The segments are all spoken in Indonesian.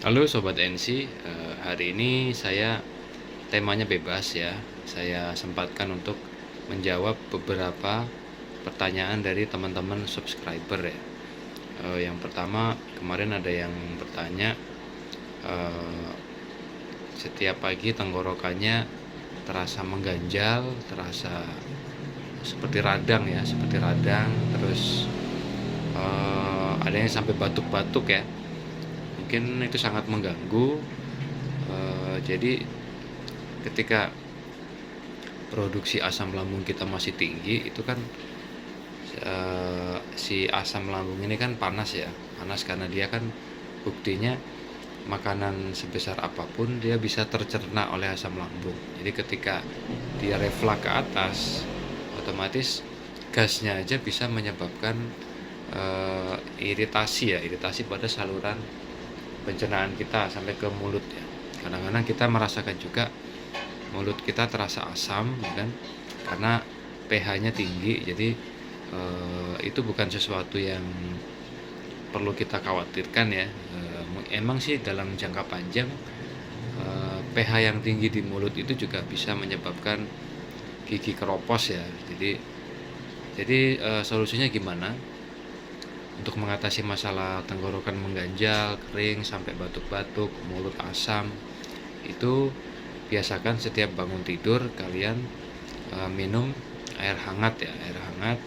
Halo Sobat NC, hari ini temanya bebas ya. Saya sempatkan untuk menjawab beberapa pertanyaan dari teman-teman subscriber ya. Yang pertama, kemarin ada yang bertanya, eh, setiap pagi tenggorokannya terasa mengganjal, terasa seperti radang ya, seperti radang. Terus ada yang sampai batuk-batuk ya. Mungkin itu sangat mengganggu. Jadi ketika produksi asam lambung kita masih tinggi, itu kan si asam lambung ini kan panas ya, panas karena dia kan buktinya makanan sebesar apapun dia bisa tercerna oleh asam lambung. Jadi ketika dia refleks ke atas, otomatis gasnya aja bisa menyebabkan iritasi pada saluran pencernaan kita sampai ke mulut ya. Kadang-kadang kita merasakan juga mulut kita terasa asam ya kan, karena pH-nya tinggi. Jadi itu bukan sesuatu yang perlu kita khawatirkan ya. Emang sih dalam jangka panjang pH yang tinggi di mulut itu juga bisa menyebabkan gigi keropos ya. Jadi solusinya gimana untuk mengatasi masalah tenggorokan mengganjal, kering sampai batuk-batuk, mulut asam? Itu biasakan setiap bangun tidur kalian minum air hangat ya, air hangat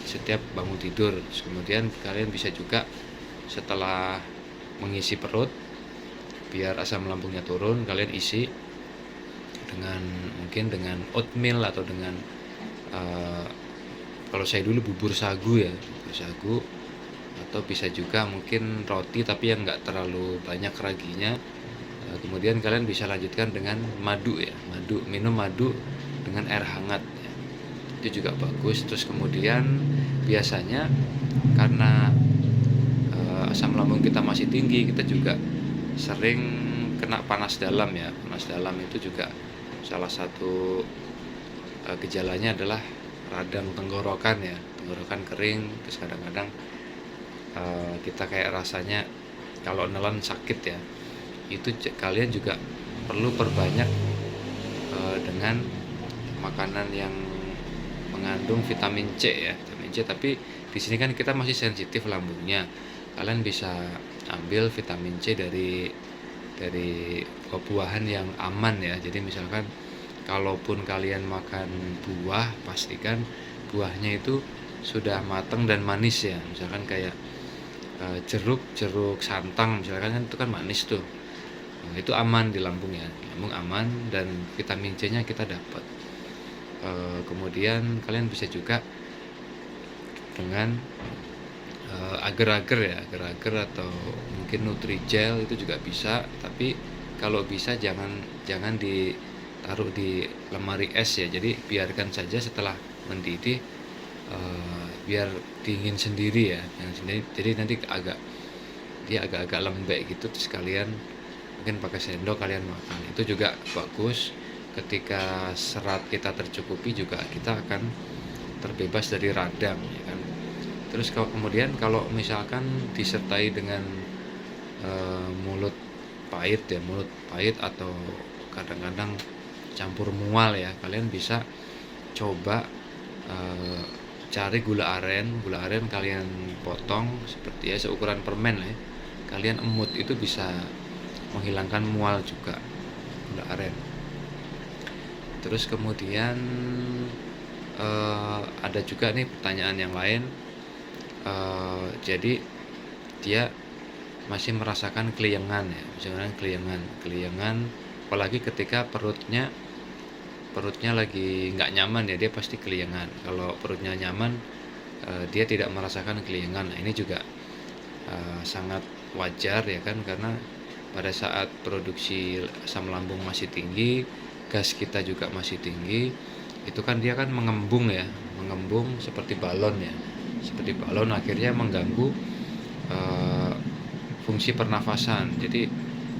setiap bangun tidur. Kemudian kalian bisa juga setelah mengisi perut, biar asam lambungnya turun, kalian isi mungkin dengan oatmeal atau dengan kalau saya dulu bubur sagu ya, bubur sagu, atau bisa juga mungkin roti tapi yang nggak terlalu banyak raginya. Kemudian kalian bisa lanjutkan dengan madu ya, minum madu dengan air hangat ya. Itu juga bagus. Terus kemudian biasanya karena asam lambung kita masih tinggi, kita juga sering kena panas dalam ya. Panas dalam itu juga salah satu gejalanya adalah radang tenggorokan ya, tenggorokan kering. Terus kadang-kadang kita kayak rasanya kalau nelan sakit ya. Itu kalian juga perlu perbanyak dengan makanan yang mengandung vitamin C ya, vitamin C. Tapi di sini kan kita masih sensitif lambungnya. Kalian bisa ambil vitamin C dari buah-buahan yang aman ya. Jadi misalkan kalaupun kalian makan buah, pastikan buahnya itu sudah matang dan manis ya. Misalkan kayak jeruk santang misalkan, kan itu kan manis tuh. Nah, itu aman di lambung ya, lambung aman dan vitamin C nya kita dapat. Kemudian kalian bisa juga dengan agar-agar ya, agar-agar atau mungkin Nutrijel itu juga bisa. Tapi kalau bisa jangan ditaruh di lemari es ya. Jadi biarkan saja setelah mendidih, biar dingin sendiri ya, jadi nanti agak lembek gitu. Terus kalian mungkin pakai sendok kalian makan, itu juga bagus. Ketika serat kita tercukupi juga kita akan terbebas dari radang ya kan. Terus kemudian kalau misalkan disertai dengan mulut pahit atau kadang-kadang campur mual ya, kalian bisa coba cari gula aren kalian potong seperti ya seukuran permen ya, kalian emut, itu bisa menghilangkan mual juga, gula aren. Terus kemudian ada juga nih pertanyaan yang lain. Jadi dia masih merasakan keliengan ya, misalkan keliengan apalagi ketika perutnya lagi nggak nyaman ya, dia pasti keliengan. Kalau perutnya nyaman, dia tidak merasakan keliengan. Nah, ini juga sangat wajar ya kan, karena pada saat produksi asam lambung masih tinggi, gas kita juga masih tinggi, itu kan dia kan mengembung ya, seperti balon ya, akhirnya mengganggu fungsi pernafasan. Jadi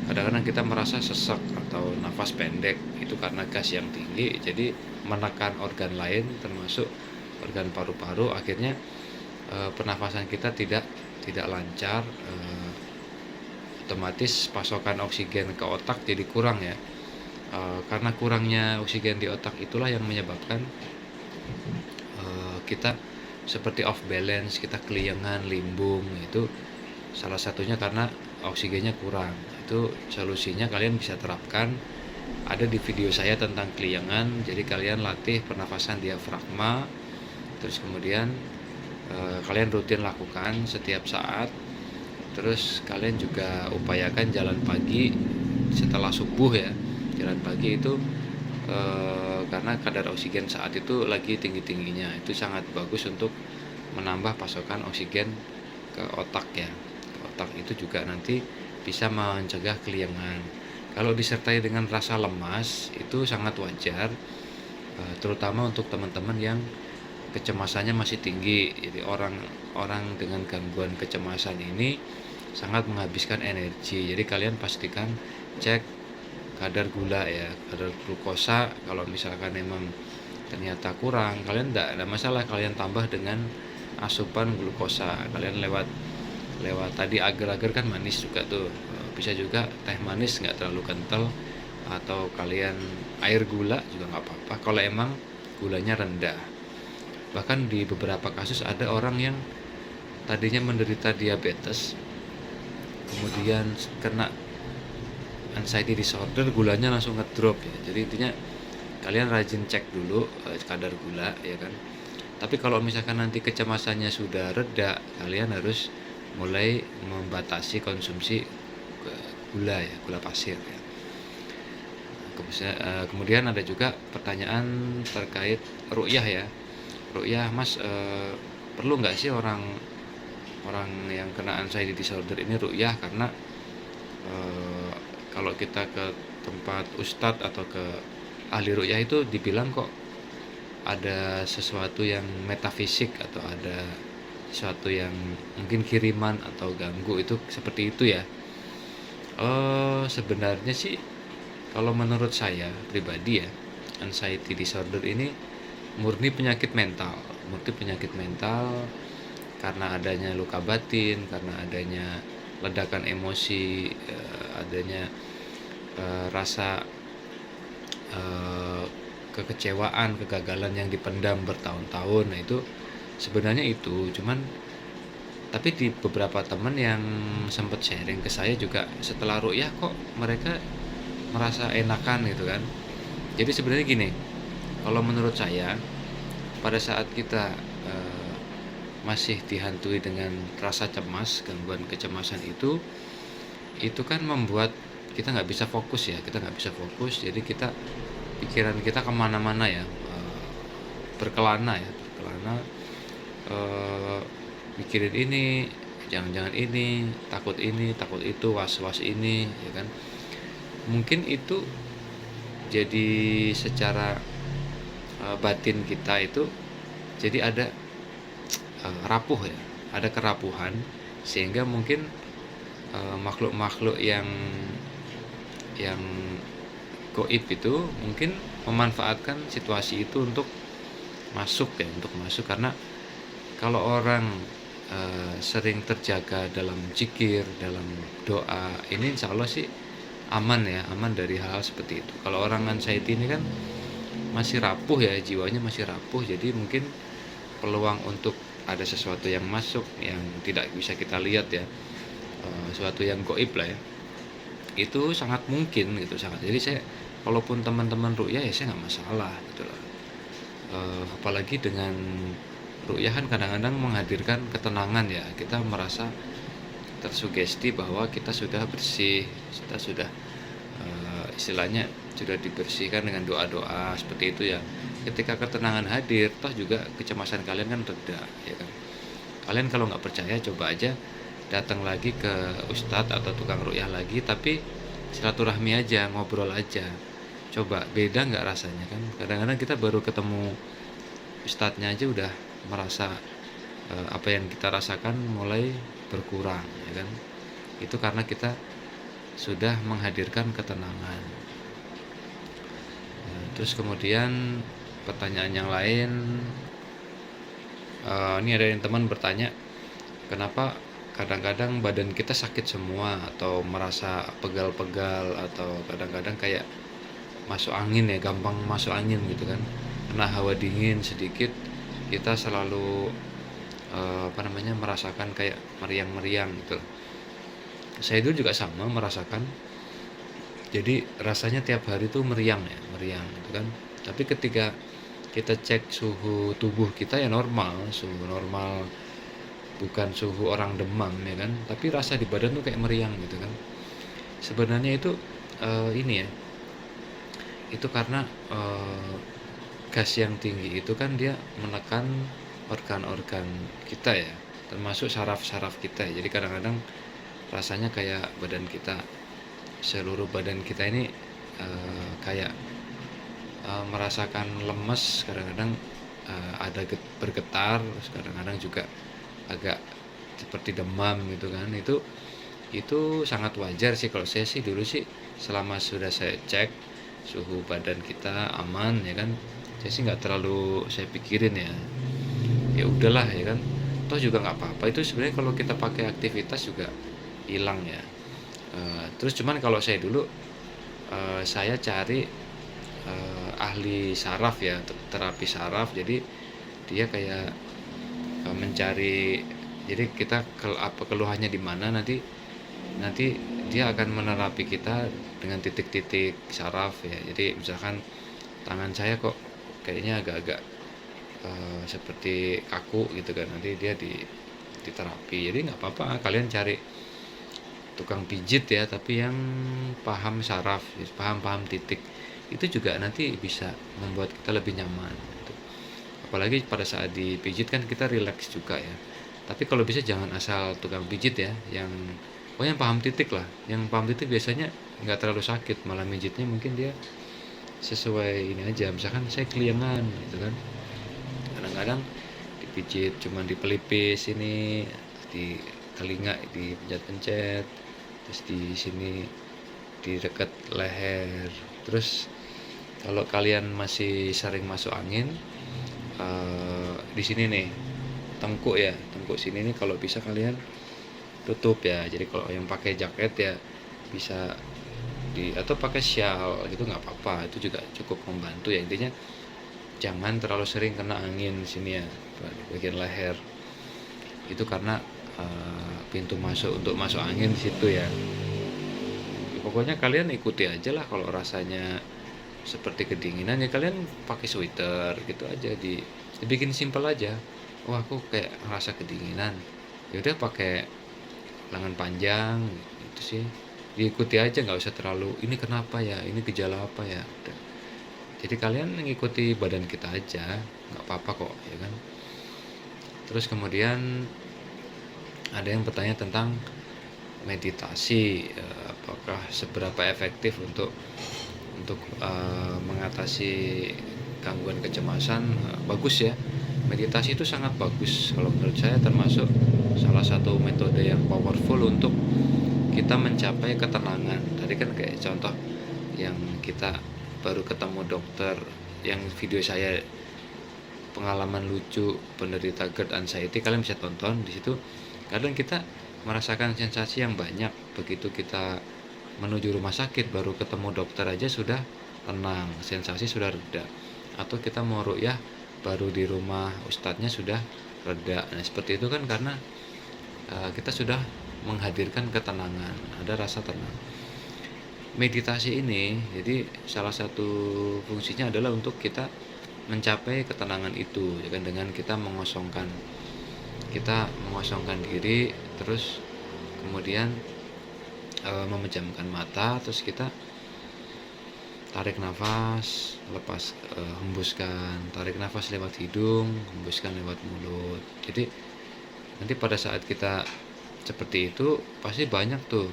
kadang-kadang kita merasa sesak atau nafas pendek, itu karena gas yang tinggi jadi menekan organ lain termasuk organ paru-paru. Akhirnya pernafasan kita tidak lancar, otomatis pasokan oksigen ke otak jadi kurang ya. Karena kurangnya oksigen di otak itulah yang menyebabkan kita seperti off balance, kita keliengan, limbung. Itu salah satunya karena oksigennya kurang. Itu solusinya kalian bisa terapkan, ada di video saya tentang keliengan. Jadi kalian latih pernafasan diafragma, terus kemudian kalian rutin lakukan setiap saat. Terus kalian juga upayakan jalan pagi setelah subuh ya. Jalan pagi itu karena kadar oksigen saat itu lagi tinggi-tingginya, itu sangat bagus untuk menambah pasokan oksigen ke otak ya. Ke otak itu juga nanti bisa mencegah keliengan. Kalau disertai dengan rasa lemas itu sangat wajar, terutama untuk teman-teman yang kecemasannya masih tinggi. Jadi orang dengan gangguan kecemasan ini sangat menghabiskan energi. Jadi kalian pastikan cek kadar gula ya, kadar glukosa. Kalau misalkan memang ternyata kurang, kalian tidak ada masalah, kalian tambah dengan asupan glukosa. Kalian lewat tadi agar-agar kan manis juga tuh, bisa juga teh manis nggak terlalu kental, atau kalian air gula juga nggak apa-apa kalau emang gulanya rendah. Bahkan di beberapa kasus ada orang yang tadinya menderita diabetes, kemudian kena anxiety disorder, gulanya langsung ngedrop ya. Jadi intinya kalian rajin cek dulu kadar gula ya kan. Tapi kalau misalkan nanti kecemasannya sudah reda, kalian harus mulai membatasi konsumsi gula ya, gula pasir ya. Kemudian ada juga pertanyaan terkait ru'yah ya. Ru'yah, Mas, perlu nggak sih orang yang kena anxiety disorder ini ru'yah? Karena kalau kita ke tempat ustadz atau ke ahli ru'yah itu dibilang kok ada sesuatu yang metafisik, atau ada sesuatu yang mungkin kiriman atau ganggu, itu seperti itu ya. Sebenarnya sih kalau menurut saya pribadi ya, anxiety disorder ini murni penyakit mental karena adanya luka batin, karena adanya ledakan emosi, adanya rasa kekecewaan, kegagalan yang dipendam bertahun-tahun. Nah itu sebenarnya itu cuman, tapi di beberapa teman yang sempat sharing ke saya juga setelah ru'yah kok mereka merasa enakan gitu kan. Jadi sebenarnya gini, kalau menurut saya pada saat kita masih dihantui dengan rasa cemas, gangguan kecemasan itu kan membuat kita nggak bisa fokus ya, jadi pikiran kita kemana-mana ya, berkelana, mikirin ini, jangan-jangan ini, takut itu, was-was ini ya kan. Mungkin itu jadi secara batin kita itu jadi ada rapuh ya, ada kerapuhan, sehingga mungkin makhluk-makhluk yang goib itu mungkin memanfaatkan situasi itu untuk masuk karena kalau orang sering terjaga dalam zikir, dalam doa, ini insya Allah sih aman dari hal-hal seperti itu. Kalau orang anxiety ini kan masih rapuh ya, jiwanya masih rapuh, jadi mungkin peluang untuk ada sesuatu yang masuk yang tidak bisa kita lihat ya, sesuatu yang goib lah ya, itu sangat mungkin gitu, sangat. Jadi saya, walaupun teman-teman ru'yah ya saya nggak masalah gitu loh. Apalagi dengan ru'yah kan kadang-kadang menghadirkan ketenangan ya, kita merasa tersugesti bahwa kita sudah bersih, kita sudah istilahnya sudah dibersihkan dengan doa-doa seperti itu ya. Ketika ketenangan hadir, toh juga kecemasan kalian kan reda ya kan. Kalian kalau nggak percaya coba aja datang lagi ke ustadz atau tukang ru'yah lagi, tapi silaturahmi aja, ngobrol aja, coba beda nggak rasanya kan. Kadang-kadang kita baru ketemu ustadznya aja udah merasa apa yang kita rasakan mulai berkurang ya kan. Itu karena kita sudah menghadirkan ketenangan. Terus kemudian pertanyaan yang lain, ini ada yang teman bertanya, kenapa kadang-kadang badan kita sakit semua atau merasa pegal-pegal atau kadang-kadang kayak masuk angin ya, gampang masuk angin gitu kan. Kena hawa dingin sedikit kita selalu merasakan kayak meriang-meriang gitu. Saya dulu juga sama merasakan. Jadi rasanya tiap hari tuh meriang ya, meriang gitu kan. Tapi ketika kita cek suhu tubuh kita ya normal, suhu normal, bukan suhu orang demam ya kan. Tapi rasa di badan tuh kayak meriang gitu kan. Sebenarnya itu ini ya, itu karena gas yang tinggi itu kan dia menekan organ-organ kita ya, termasuk saraf-saraf kita ya. Jadi kadang-kadang rasanya kayak badan kita, seluruh badan kita ini kayak merasakan lemes, kadang-kadang ada bergetar, kadang-kadang juga agak seperti demam gitu kan. Itu sangat wajar sih. Kalau saya sih dulu sih selama sudah saya cek suhu badan kita aman ya kan, saya sih nggak terlalu saya pikirin ya, ya udahlah ya kan, toh juga nggak apa-apa. Itu sebenarnya kalau kita pakai aktivitas juga hilang ya. Terus cuman kalau saya dulu saya cari ahli saraf ya, terapi saraf. Jadi dia kayak mencari, jadi kita keluhannya di mana, nanti dia akan menerapi kita dengan titik-titik saraf ya. Jadi misalkan tangan saya kok kayaknya agak-agak seperti kaku gitu kan, nanti dia diterapi. Jadi nggak apa-apa kalian cari tukang pijit ya, tapi yang paham saraf, paham titik, itu juga nanti bisa membuat kita lebih nyaman gitu. Apalagi pada saat dipijit kan kita rileks juga ya. Tapi kalau bisa jangan asal tukang pijit ya, yang paham titik lah. Yang paham titik biasanya nggak terlalu sakit, malah mijitnya mungkin dia sesuai ini aja. Misalkan saya keliengan gitu kan, kadang-kadang dipijit cuman di pelipis ini, di telinga dipencet-pencet, terus di sini di dekat leher. Terus kalau kalian masih sering masuk angin, di sini nih tengkuk ya, tengkuk sini nih kalau bisa kalian tutup ya. Jadi kalau yang pakai jaket ya bisa atau pakai shawl gitu nggak apa-apa, itu juga cukup membantu ya. Intinya jangan terlalu sering kena angin sini ya, bagian leher itu, karena pintu masuk untuk masuk angin di situ ya. Pokoknya kalian ikuti aja lah. Kalau rasanya seperti kedinginan ya kalian pakai sweater gitu aja, dibikin simpel aja. Wah aku kayak ngerasa kedinginan, ya udah pakai lengan panjang itu sih. Diikuti aja, nggak usah terlalu ini kenapa ya, ini gejala apa ya, udah. Jadi kalian mengikuti badan kita aja, nggak apa-apa kok ya kan. Terus kemudian ada yang bertanya tentang meditasi, apakah seberapa efektif untuk mengatasi gangguan kecemasan. Bagus ya, meditasi itu sangat bagus kalau menurut saya, termasuk salah satu metode yang powerful untuk kita mencapai ketenangan. Tadi kan kayak contoh yang kita baru ketemu dokter, yang video saya pengalaman lucu penderita GERD anxiety, kalian bisa tonton di situ. Kadang kita merasakan sensasi yang banyak, begitu kita menuju rumah sakit baru ketemu dokter aja sudah tenang, sensasi sudah reda. Atau kita mau ruqyah baru di rumah ustadznya sudah reda. Nah seperti itu kan karena kita sudah menghadirkan ketenangan, ada rasa tenang. Meditasi ini jadi salah satu fungsinya adalah untuk kita mencapai ketenangan itu ya kan, dengan kita mengosongkan diri, terus kemudian memejamkan mata, terus kita tarik nafas, lepas, hembuskan, tarik nafas lewat hidung, hembuskan lewat mulut. Jadi nanti pada saat kita seperti itu pasti banyak tuh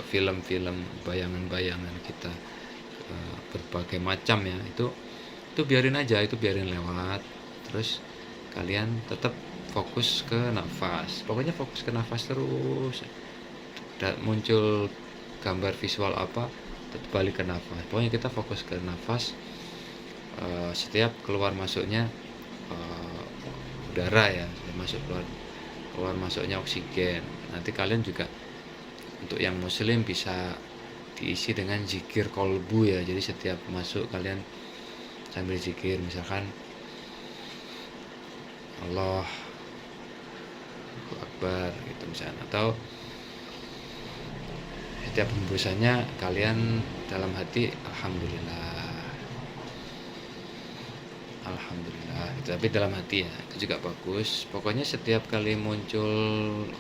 film-film bayangan-bayangan kita, berbagai macam ya. Itu biarin aja, itu biarin lewat. Terus kalian tetap fokus ke nafas, pokoknya fokus ke nafas terus. Dan muncul gambar visual apa, tetap balik ke nafas. Pokoknya kita fokus ke nafas. Setiap keluar masuknya udara ya, masuk keluar masuknya oksigen. Nanti kalian juga untuk yang muslim bisa diisi dengan zikir kolbu ya. Jadi setiap masuk kalian sambil zikir, misalkan Allah Akbar gitu misalnya, atau setiap hembusannya kalian dalam hati Alhamdulillah gitu. Tapi dalam hati ya, itu juga bagus. Pokoknya setiap kali muncul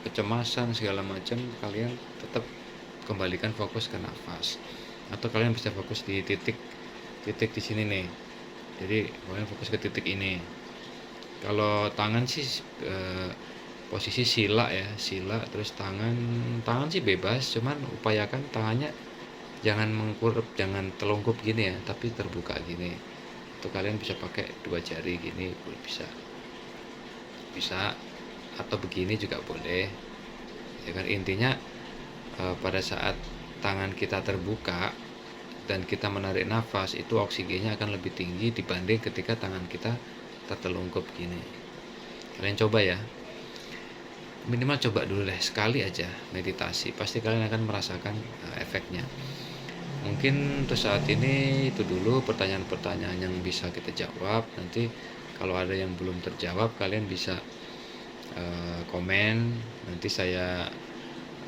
kecemasan segala macam, kalian tetap kembalikan fokus ke nafas, atau kalian bisa fokus di titik di sini nih. Jadi kalian fokus ke titik ini. Kalau tangan sih posisi sila ya, sila, terus tangan sih bebas, cuman upayakan tangannya jangan mengkurep, jangan telungkup gini ya, tapi terbuka gini. Atau kalian bisa pakai 2 jari gini, bisa atau begini juga boleh ya kan. Intinya pada saat tangan kita terbuka dan kita menarik nafas, itu oksigennya akan lebih tinggi dibanding ketika tangan kita tertelungkup gini. Kalian coba ya, minimal coba dulu deh sekali aja meditasi, pasti kalian akan merasakan efeknya. Mungkin untuk saat ini itu dulu pertanyaan-pertanyaan yang bisa kita jawab. Nanti kalau ada yang belum terjawab, kalian bisa komen. Nanti saya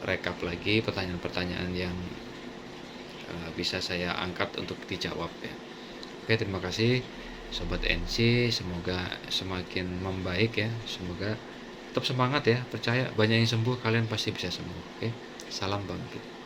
rekap lagi pertanyaan-pertanyaan yang bisa saya angkat untuk dijawab ya. Oke, terima kasih Sobat NC, semoga semakin membaik ya. Semoga tetap semangat ya, percaya banyak yang sembuh, kalian pasti bisa sembuh. Oke, salam bangkit.